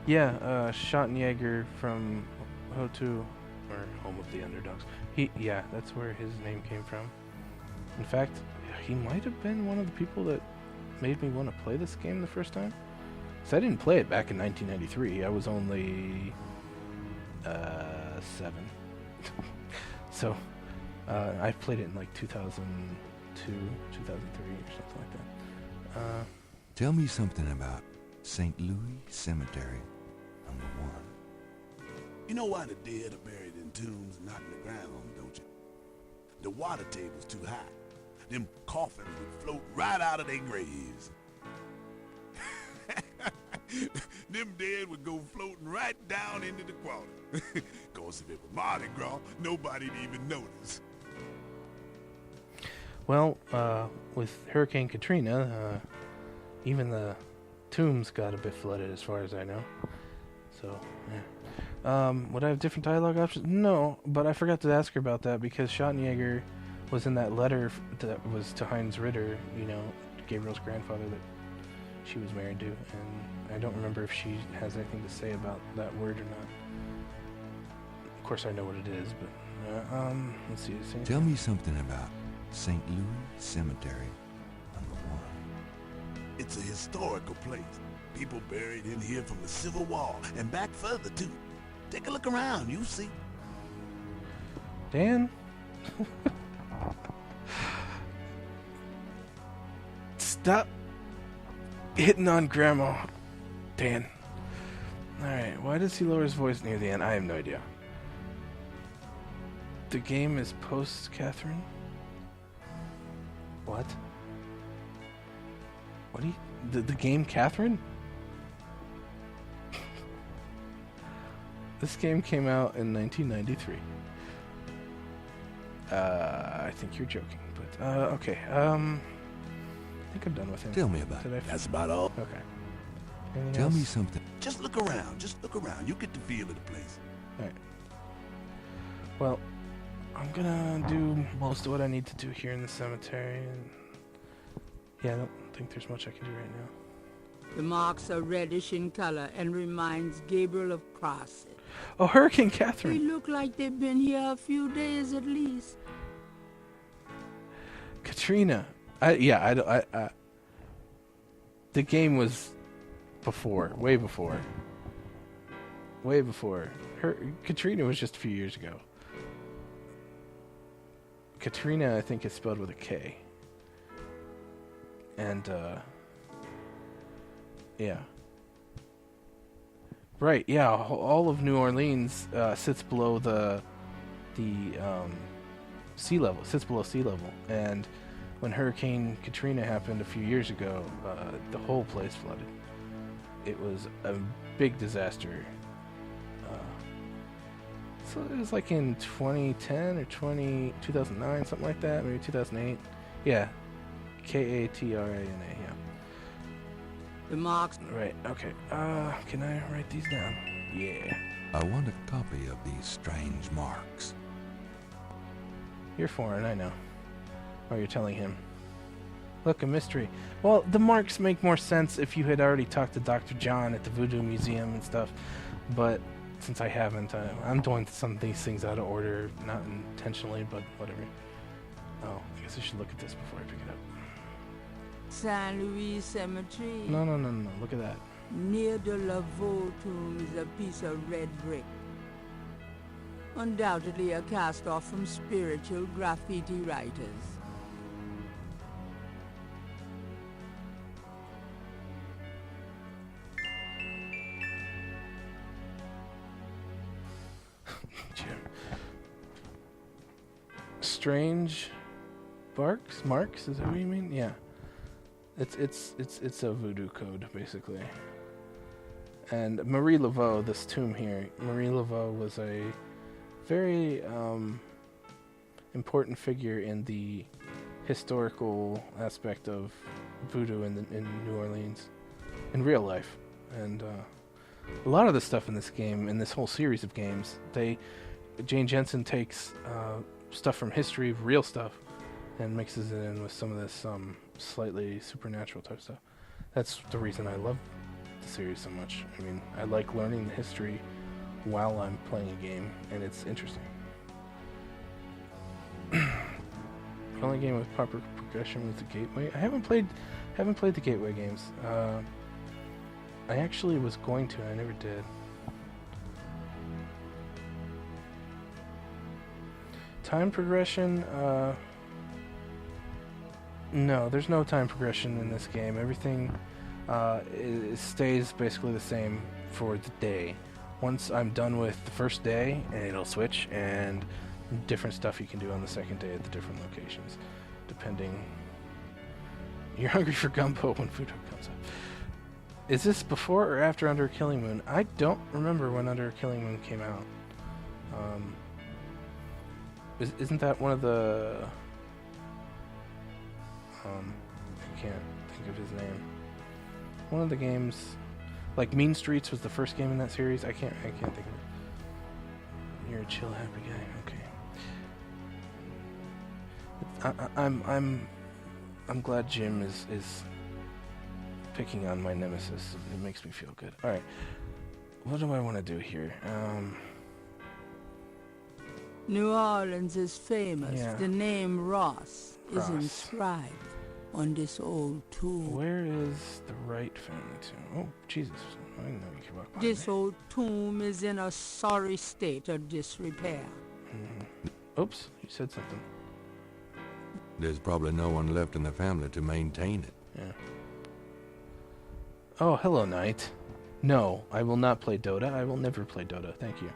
Yeah, Schottenjäger from Ho2, or Home of the Underdogs. Yeah, that's where his name came from. In fact, he might have been one of the people that made me want to play this game the first time. So I didn't play it back in 1993. I was only 7. So I played it in like 2002, 2003, or something like that. Tell me something about St. Louis Cemetery, number 1. You know why the dead are buried in tombs and not in the ground, don't you? The water table's too high. Them coffins would float right out of their graves. Them dead would go floating right down into the water. Cause if it was Mardi Gras, nobody'd even notice. Well, with Hurricane Katrina, even the tombs got a bit flooded as far as I know. So, yeah. Would I have different dialogue options? No, but I forgot to ask her about that because Schottenjäger was in that letter that was to Heinz Ritter, Gabriel's grandfather that she was married to, and I don't remember if she has anything to say about that word or not. Of course I know what it is, but, let's see. Tell me something about St. Louis Cemetery, number 1. It's a historical place. People buried in here from the Civil War and back further too. Take a look around, you see. Dan? Stop hitting on Grandma, Dan. Alright, why does he lower his voice near the end? I have no idea. The game is post-Catherine? What? What do you... The game Catherine? This game came out in 1993. I think you're joking, but, okay, I think I'm done with him. Tell me about it. That's about all. Okay. Anything Tell else? me something. Just look around. Just look around. You get the feel of the place. Alright. Well, I'm gonna do most of what I need to do here in the cemetery, and yeah, I don't think there's much I can do right now. The marks are reddish in color and reminds Gabriel of crosses. Oh, Hurricane They Catherine! look like they've been here a few days at least. Katrina! The game was before, way before. Way before. Katrina was just a few years ago. Katrina, I think, is spelled with a K. And, yeah. Right, yeah, all of New Orleans sits below the sea level, sits below sea level. And when Hurricane Katrina happened a few years ago, the whole place flooded. It was a big disaster. So it was like in 2010 or 2009, something like that, maybe 2008. Yeah, Katrina, yeah. The marks... Right, okay. Can I write these down? Yeah. I want a copy of these strange marks. You're foreign, I know. Oh, you're telling him. Look, a mystery. Well, the marks make more sense if you had already talked to Dr. John at the Voodoo Museum and stuff, but since I haven't, I'm doing some of these things out of order, not intentionally, but whatever. Oh, I guess I should look at this before I pick it up. Saint Louis Cemetery. No, look at that. Near the Laveau tomb is a piece of red brick. Undoubtedly a cast-off from spiritual graffiti writers. Jim. Strange marks? Is that what you mean? Yeah. It's a voodoo code, basically. And Marie Laveau, this tomb here, Marie Laveau was a very important figure in the historical aspect of voodoo in New Orleans, in real life. And a lot of the stuff in this game, in this whole series of games, Jane Jensen takes stuff from history, real stuff, and mixes it in with some of this slightly supernatural type stuff. That's the reason I love the series so much. I mean, I like learning the history while I'm playing a game, and it's interesting. The only game with proper progression was the Gateway. I haven't played the Gateway games. I actually was going to, and I never did. Time progression, no, there's no time progression in this game. Everything stays basically the same for the day. Once I'm done with the first day, it'll switch, and different stuff you can do on the second day at the different locations, depending. You're hungry for gumbo when food comes up. Is this before or after Under a Killing Moon? I don't remember when Under a Killing Moon came out. Isn't that one of the... I can't think of his name. One of the games... Like Mean Streets was the first game in that series. I can't think of it. You're a chill, happy guy. Okay. I'm glad Jim is picking on my nemesis. It makes me feel good. All right. What do I want to do here? New Orleans is famous. Yeah. The name Ross is Ross. inscribed on this old tomb. Where is the right family tomb? Oh, Jesus. I didn't know you could walk by This me. old tomb is in a sorry state of disrepair. Mm-hmm. Oops, you said something. There's probably no one left in the family to maintain it. Yeah. Oh, hello, Knight. No, I will not play Dota. I will never play Dota. Thank you.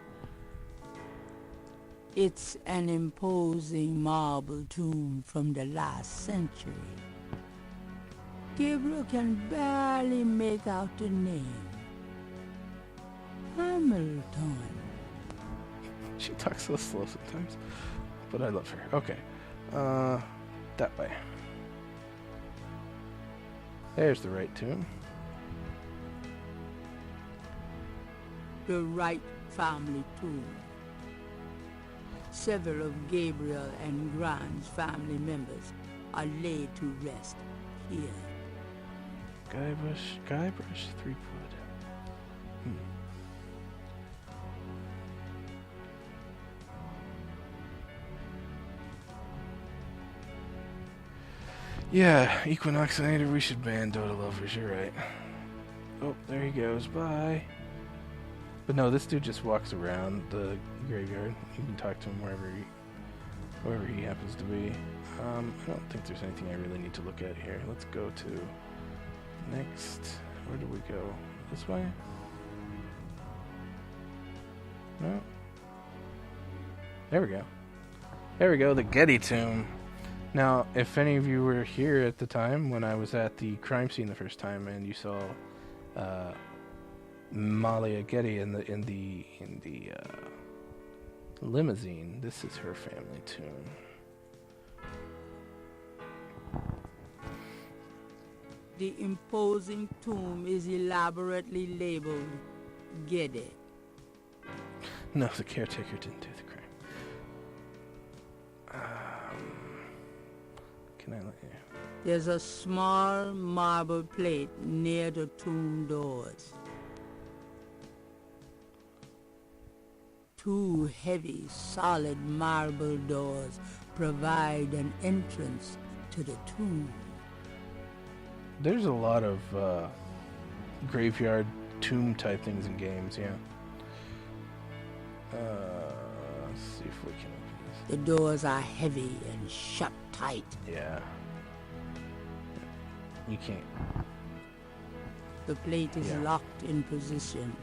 It's an imposing marble tomb from the last century. Gabriel can barely make out the name. Hamilton. She talks so slow sometimes, but I love her. Okay. That way. There's the right tomb. The Wright family tomb. Several of Gabriel and Grant's family members are laid to rest here. Guybrush Threepwood. Yeah, Equinoxinator, we should ban Dota lovers, you're right. Oh, there he goes, bye. But no, this dude just walks around the graveyard. You can talk to him wherever he happens to be. I don't think there's anything I really need to look at here. Let's go to next. Where do we go? This way? No? There we go. There we go, the Getty tomb. Now, if any of you were here at the time when I was at the crime scene the first time and you saw Malia Getty in the limousine, this is her family tomb. The imposing tomb is elaborately labeled Gedde. No, the caretaker didn't do the crime. Can I let you? There's a small marble plate near the tomb doors. Two heavy, solid marble doors provide an entrance to the tomb. There's a lot of graveyard tomb type things in games, yeah. Let's see if we can open this. The doors are heavy and shut tight. Yeah. You can't. The plate is Yeah. locked in position.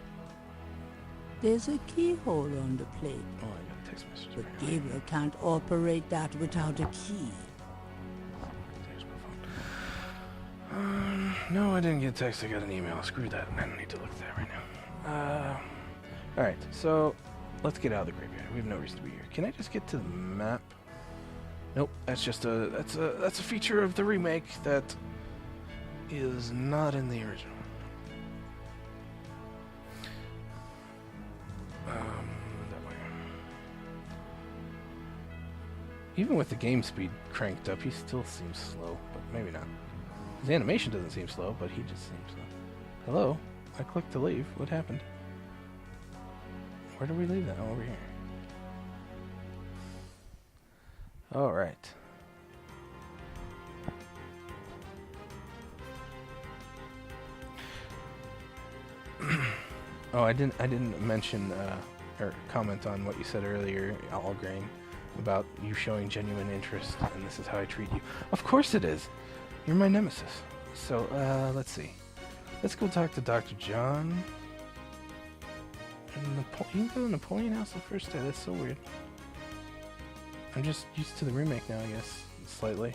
There's a keyhole on the plate, Oh, I got a text message. but right. Gabriel can't operate that without a key. There's my phone. No, I didn't get a text. I got an email. Screw that. I don't need to look at that right now. Alright, so let's get out of the graveyard. We have no reason to be here. Can I just get to the map? Nope, that's a feature of the remake that is not in the original. That way. Even with the game speed cranked up, he still seems slow, but maybe not. His animation doesn't seem slow, but he just seems slow. Hello? I clicked to leave. What happened? Where do we leave that? Oh, over here. All right. Oh, I didn't mention or comment on what you said earlier, Allgrain, about you showing genuine interest, and this is how I treat you. Of course it is. You're my nemesis. So, let's see. Let's go talk to Dr. John. And you can go to Napoleon House the first day. That's so weird. I'm just used to the remake now, I guess. Slightly.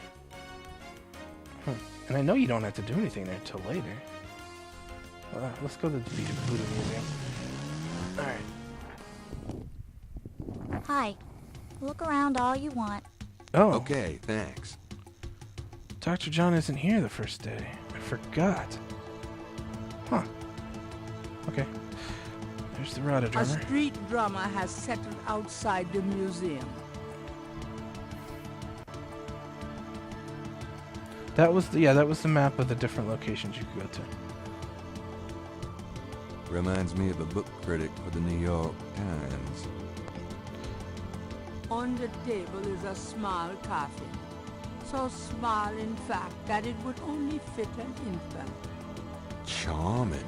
And I know you don't have to do anything there until later. Let's go to the Voodoo Museum. Alright. Hi. Look around all you want. Oh. Okay, thanks. Dr. John isn't here the first day. I forgot. Huh. Okay. There's the Rada A drummer. street drummer has settled outside the museum. That was the map of the different locations you could go to. Reminds me of a book critic for the New York Times. On the table is a small coffin. So small, in fact, that it would only fit an infant. Charming.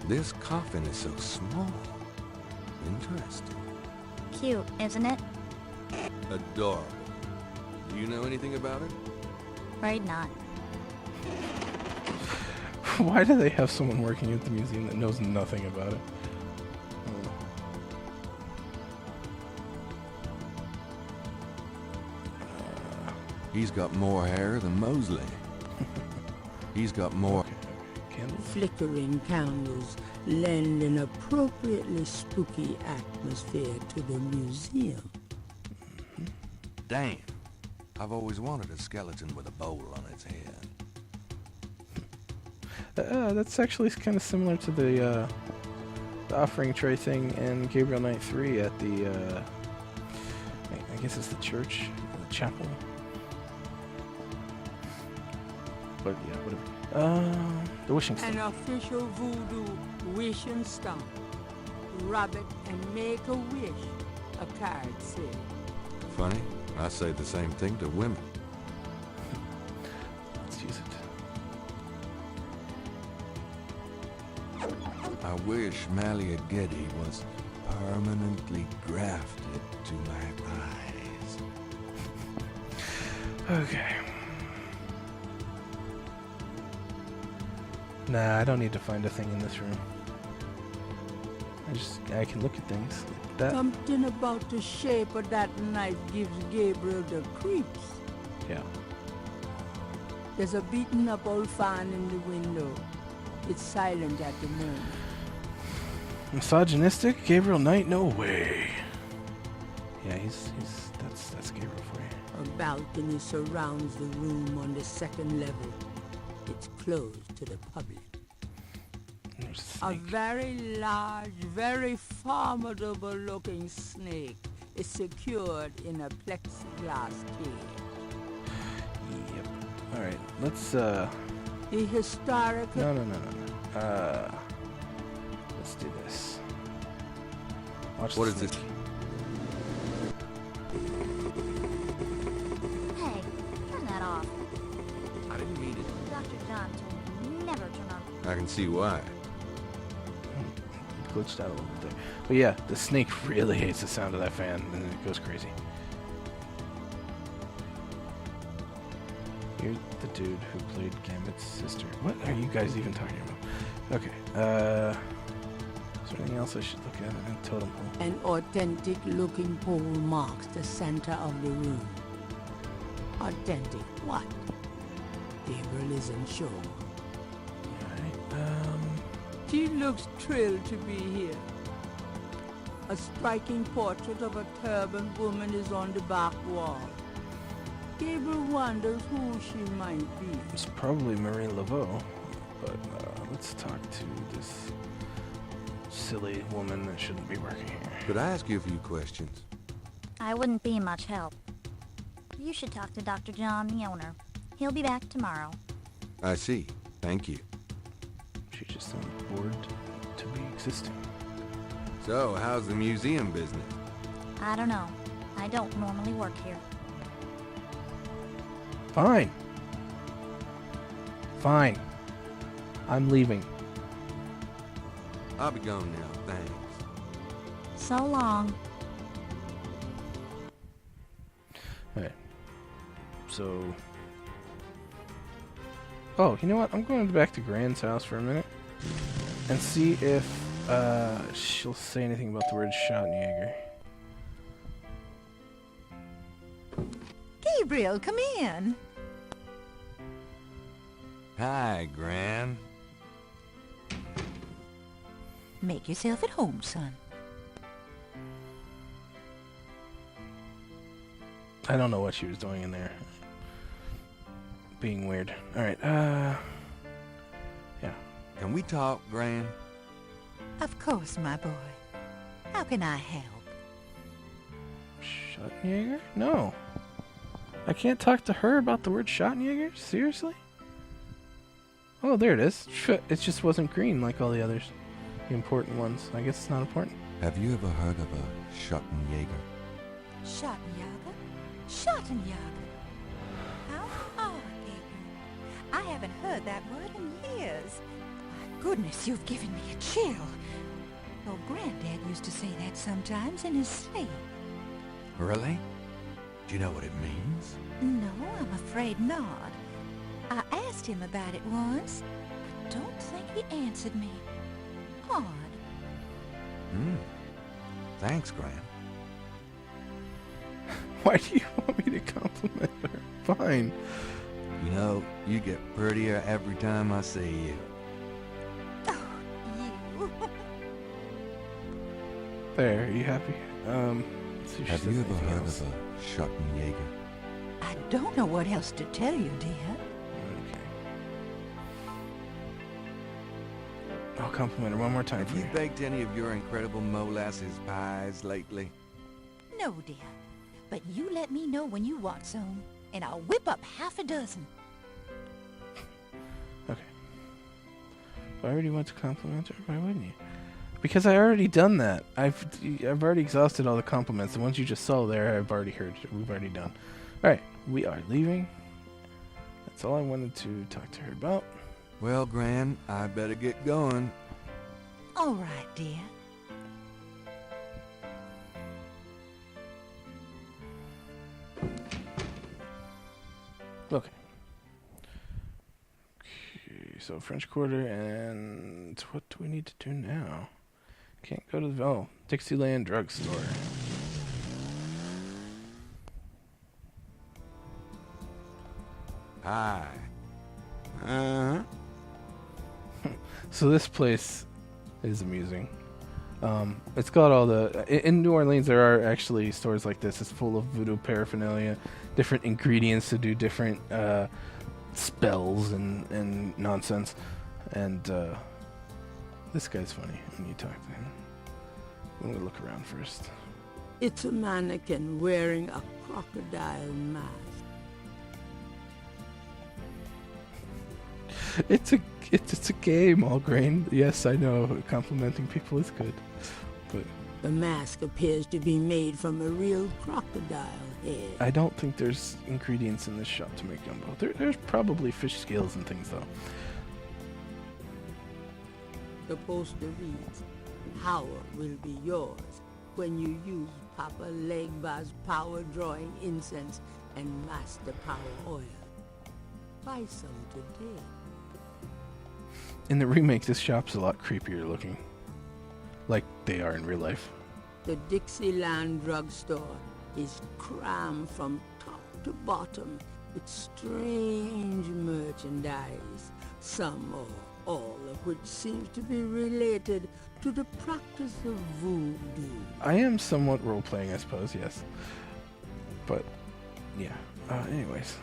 This coffin is so small. Interesting. Cute, isn't it? Adorable. Do you know anything about it? Right not. Why do they have someone working at the museum that knows nothing about it? He's got more hair than Mosley. He's got more... Candles? Flickering candles lend an appropriately spooky atmosphere to the museum. Damn. I've always wanted a skeleton with a bowl on its head. That's actually kind of similar to the offering tray thing in Gabriel Knight 3 at the, I guess it's the church, the chapel. But yeah, whatever. The wishing An stone. official voodoo wishing stone. Rub it and make a wish, a card said. Funny, I say the same thing to women. Let's use it. I wish Malia Getty was permanently grafted to my eyes. Okay. Nah, I don't need to find a thing in this room. I can look at things. That. Something about the shape of that knife gives Gabriel the creeps. Yeah. There's a beaten up old fan in the window. It's silent at the moment. Misogynistic? Gabriel Knight? No way. Yeah, that's Gabriel for you. A balcony surrounds the room on the second level. It's closed to the public. There's a A snake. very large, very formidable looking snake is secured in a plexiglass cage. Yep. Alright, let's, The historical... No. Let's do this. Watch What the is this? snake. Hey, turn that off. I didn't mean it. Dr. John told me never turn on. I can see why. It glitched out a little bit there. But yeah, the snake really hates the sound of that fan, and it goes crazy. You're the dude who played Gambit's sister. What are you guys even talking about? Okay, is there anything else I should look at? A totem pole. An authentic looking pole marks the center of the room. Authentic what? Gabriel isn't sure. Alright, She looks thrilled to be here. A striking portrait of a turbaned woman is on the back wall. Gabriel wonders who she might be. it's probably Marie Laveau, but let's talk to this silly woman that shouldn't be working here. Could I ask you a few questions? I wouldn't be much help. You should talk to Dr. John, the owner. He'll be back tomorrow. I see. Thank you. She just sounds bored to be existing. So, how's the museum business? I don't know. I don't normally work here. Fine. Fine. I'm leaving. I'll be gone now, thanks. So long. Alright. So... Oh, you know what? I'm going back to Gran's house for a minute. And see if she'll say anything about the word Schottenjäger. Gabriel, come in. Hi, Gran. Make yourself at home, son. I don't know what she was doing in there. Being weird. Alright, yeah. Can we talk, Gran? Of course, my boy. How can I help? Schottenjäger? No. I can't talk to her about the word Schottenjäger? Seriously? Oh, there it is. It just wasn't green like all the others. The important ones. I guess it's not important. Have you ever heard of a Schottenjäger? Schottenjäger? Schottenjäger. How odd, Gabriel. I haven't heard that word in years. My goodness, you've given me a chill. Your granddad used to say that sometimes in his sleep. Really? Do you know what it means? No, I'm afraid not. I asked him about it once. I don't think he answered me. Odd. Thanks, Gran. Why do you want me to compliment her? Fine. You know, you get prettier every time I see you. Oh, you. There, are you happy? Let's see if she Have says you ever anything heard else. of a Schottenjäger? I don't know what else to tell you, dear. Okay. I'll compliment her one more time Have for you you. baked any of your incredible molasses pies lately? No, dear. But you let me know when you want some, and I'll whip up half a dozen. Okay. Why would you want to compliment her? Why wouldn't you? Because I already done that. I've already exhausted all the compliments. The ones you just saw there, I've already heard. We've already done. All right, we are leaving. That's all I wanted to talk to her about. Well, Gran, I better get going. All right, dear. Okay. So French Quarter, and what do we need to do now? Can't go to the Dixieland drugstore. Hi. Uh-huh. So this place is amusing. It's got all the... In New Orleans, there are actually stores like this. It's full of voodoo paraphernalia, different ingredients to do different spells and nonsense. And this guy's funny when you talk to him. I'm going to look around first. It's a mannequin wearing a crocodile mask. It's a game, Allgrain. Yes, I know. Complimenting people is good. But The mask appears to be made from a real crocodile head. I don't think there's ingredients in this shop to make gumbo. There's probably fish scales and things, though. The poster reads, "Power will be yours when you use Papa Legba's power-drawing incense and Master Power oil. Buy some today." In the remake, this shop's a lot creepier looking. Like they are in real life. The Dixieland drugstore is crammed from top to bottom with strange merchandise, some or all of which seems to be related to the practice of voodoo. I am somewhat role-playing, I suppose, yes. But, yeah. Anyways.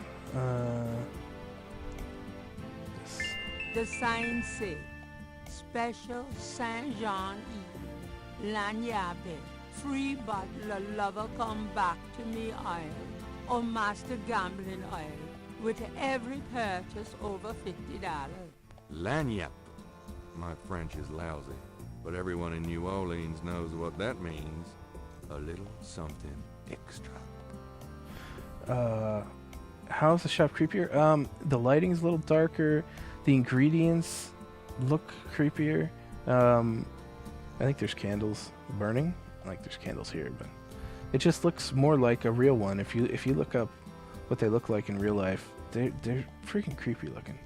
This. The signs say, "Special Saint-Jean-Yves, Lagnappe, free bottle of lover come back to me oil, or master gambling oil, with every purchase over $50. Lagniappe. My French is lousy, but everyone in New Orleans knows what that means. A little something extra. How's the shop creepier? The lighting's a little darker. The ingredients look creepier. I think there's candles burning. Like there's candles here, but it just looks more like a real one. If you look up what they look like in real life, they're freaking creepy looking.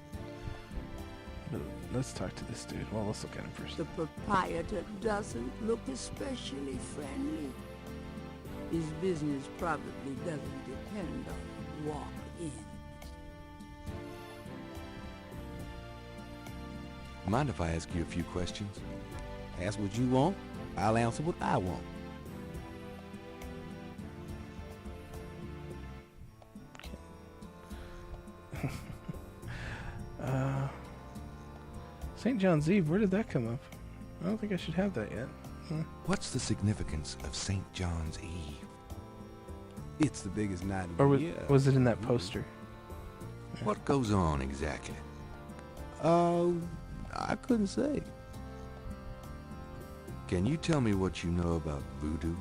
But let's talk to this dude. Well, let's look at him first. The proprietor doesn't look especially friendly. His business probably doesn't depend on walk-ins. Mind if I ask you a few questions? Ask what you want. I'll answer what I want. St. John's Eve, where did that come up? I don't think I should have that yet. What's the significance of St. John's Eve? It's the biggest night of Or the was, year. was it in that poster? What goes on exactly? I couldn't say. Can you tell me what you know about voodoo?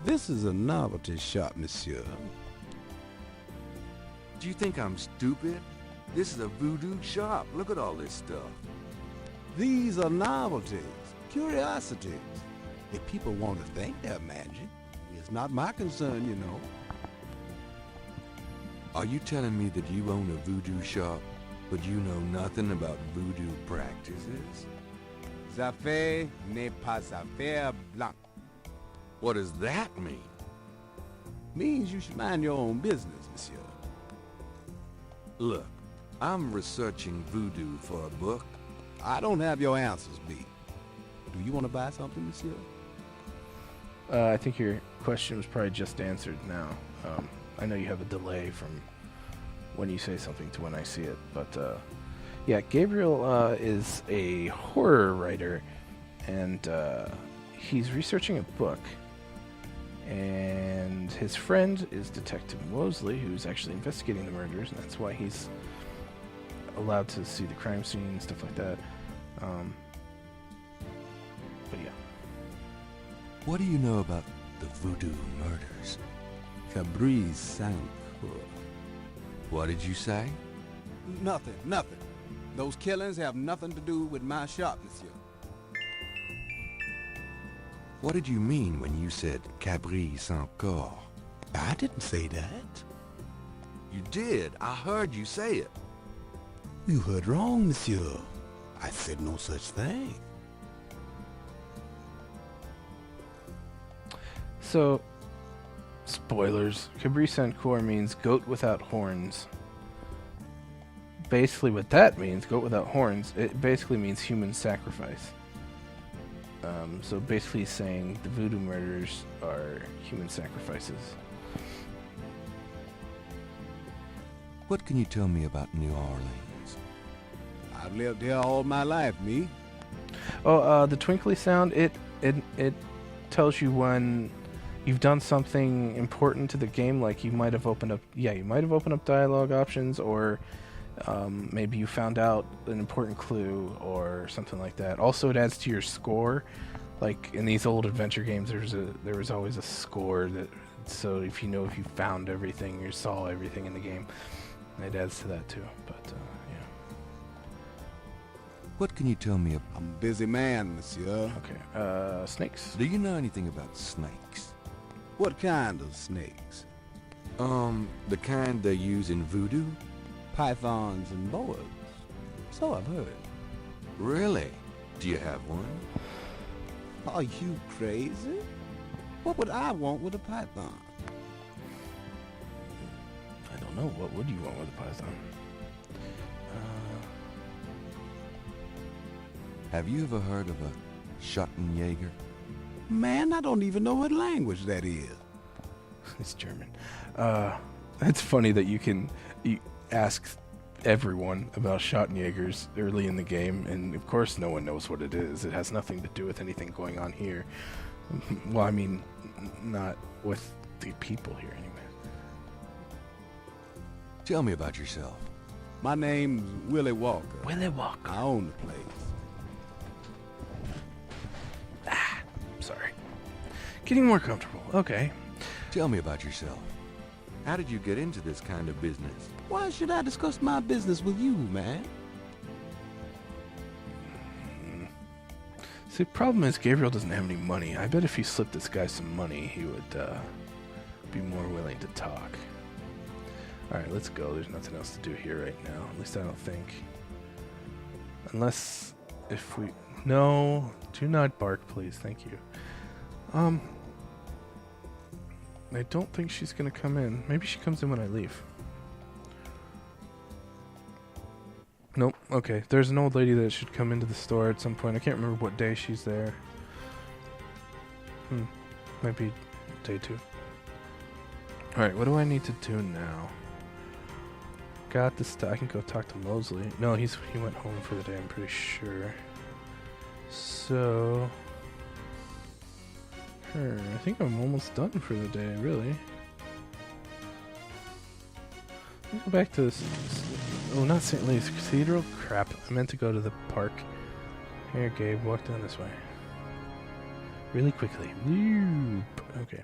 This is a novelty shop, monsieur. Do you think I'm stupid? This is a voodoo shop. Look at all this stuff. These are novelties, curiosities. If people want to think they're magic, it's not my concern, you know. Are you telling me that you own a voodoo shop, but you know nothing about voodoo practices? Affaire n'est pas affaire blanche. What does that mean? Means you should mind your own business, monsieur. Look, I'm researching voodoo for a book. I don't have your answers, B. Do you want to buy something, monsieur? I think your question was probably just answered now. I know you have a delay from when you say something to when I see it, but yeah, Gabriel is a horror writer, and he's researching a book, and his friend is Detective Mosley, who's actually investigating the murders, and that's why he's allowed to see the crime scene and stuff like that. But yeah. What do you know about the voodoo murders? Cabriz Saint-Cour. What did you say? Nothing. Those killings have nothing to do with my shop, monsieur. What did you mean when you said Cabriz Saint-Cour? I didn't say that. You did. I heard you say it. You heard wrong, monsieur. I said no such thing. So, spoilers. Cabriz Saint-Cour means goat without horns. Basically what that means, goat without horns, it basically means human sacrifice. So basically saying the voodoo murders are human sacrifices. What can you tell me about New Orleans? I've lived here all my life, me. Oh, the twinkly sound, it tells you when you've done something important to the game, like you might have opened up dialogue options, or maybe you found out an important clue or something like that. Also, it adds to your score. Like in these old adventure games, there was always a score that, so if you found everything or saw everything in the game, it adds to that too. But yeah. What can you tell me about... I'm a busy man, monsieur. Okay. Snakes. Do you know anything about snakes? What kind of snakes? The kind they use in voodoo? Pythons and boas. So I've heard. Really? Do you have one? Are you crazy? What would I want with a python? I don't know. What would you want with a python? Have you ever heard of a Schottenjäger? Man, I don't even know what language that is. It's German. It's funny that you ask everyone about Schottenjägers early in the game, and of course no one knows what it is. It has nothing to do with anything going on here. Well, I mean, not with the people here anyway. Tell me about yourself. My name's Willie Walker. Willie Walker. I own the place. Sorry. Getting more comfortable. Okay. Tell me about yourself. How did you get into this kind of business? Why should I discuss my business with you, man? See, the problem is Gabriel doesn't have any money. I bet if he slipped this guy some money, he would be more willing to talk. Alright, let's go. There's nothing else to do here right now. At least I don't think. Unless if we... No, do not bark, please. Thank you. I don't think she's gonna come in. Maybe she comes in when I leave. Nope. Okay. There's an old lady that should come into the store at some point. I can't remember what day she's there. Might be day 2. Alright, what do I need to do now? Got this stuff. I can go talk to Mosley. No, he went home for the day, I'm pretty sure. So... I think I'm almost done for the day, really. Let me go back to this. Oh, not St. Lee's Cathedral? Crap. I meant to go to the park. Here, Gabe, walk down this way. Really quickly. Okay.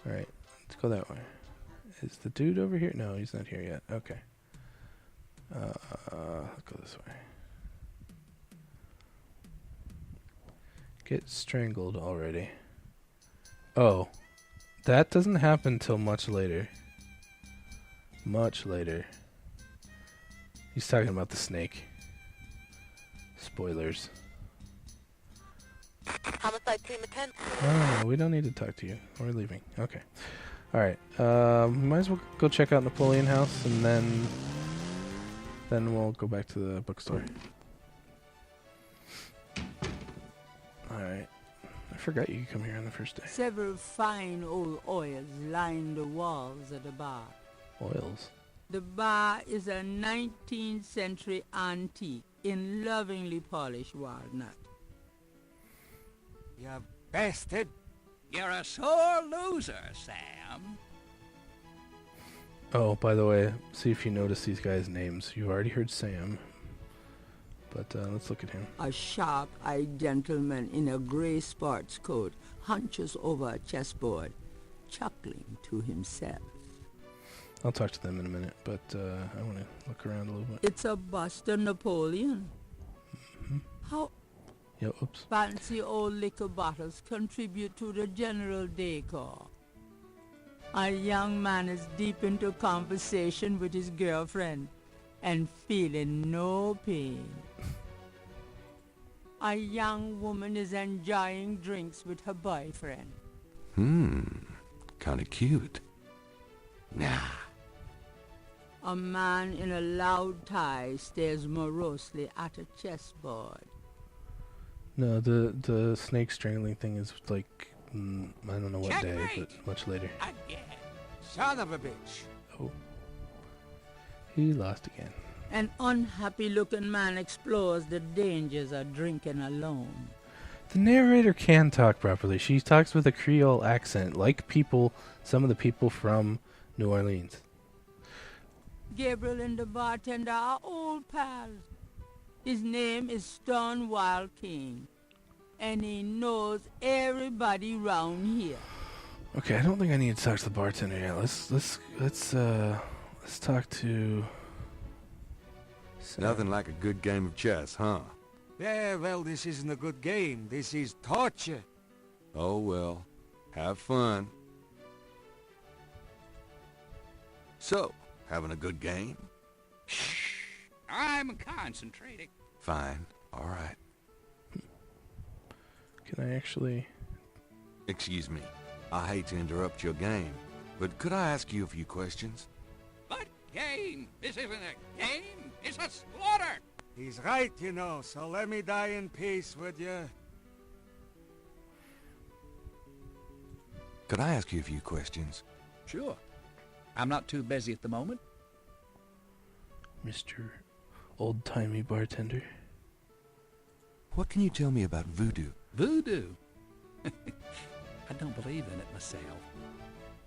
Alright, let's go that way. Is the dude over here? No, he's not here yet. Okay. Let's go this way. Get strangled already. Oh. That doesn't happen till much later. Much later. He's talking about the snake. Spoilers. Homicide team attend. No, we don't need to talk to you. We're leaving. Okay. Alright. Might as well go check out Napoleon House and then we'll go back to the bookstore. Alright. I forgot you could come here on the first day. Several fine old oils line the walls of the bar. Oils. The bar is a 19th century antique in lovingly polished walnut. You bastard! You're a sore loser, Sam. Oh, by the way, see if you notice these guys' names. You've already heard Sam. But let's look at him. A sharp-eyed gentleman in a grey sports coat hunches over a chessboard, chuckling to himself. I'll talk to them in a minute, but I want to look around a little bit. It's a bust of Napoleon. Mm-hmm. How oops. fancy old liquor bottles contribute to the general decor. A young man is deep into conversation with his girlfriend and feeling no pain. A young woman is enjoying drinks with her boyfriend. Kinda cute. Nah. A man in a loud tie stares morosely at a chessboard. No, the snake strangling thing is like, I don't know what day, but much later. Again. Son of a bitch. Oh. He lost again. An unhappy-looking man explores the dangers of drinking alone. The narrator can talk properly. She talks with a Creole accent, like some of the people from New Orleans. Gabriel and the bartender are old pals. His name is Stonewall King, and he knows everybody round here. Okay, I don't think I need to talk to the bartender yet. Let's talk to Sam. Nothing like a good game of chess, huh? Yeah, well, this isn't a good game. This is torture. Oh well. Have fun. So, having a good game? Shh. I'm concentrating. Fine. All right. Can I actually... Excuse me. I hate to interrupt your game, but could I ask you a few questions? What game? This isn't a game. It's a slaughter. He's right, you know, so let me die in peace, would you? Could I ask you a few questions? Sure. I'm not too busy at the moment. Mr. Old-timey bartender. What can you tell me about voodoo? Voodoo? I don't believe in it myself.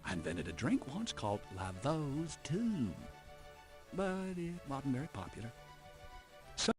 I invented a drink once called Lavau's too. But it wasn't very popular.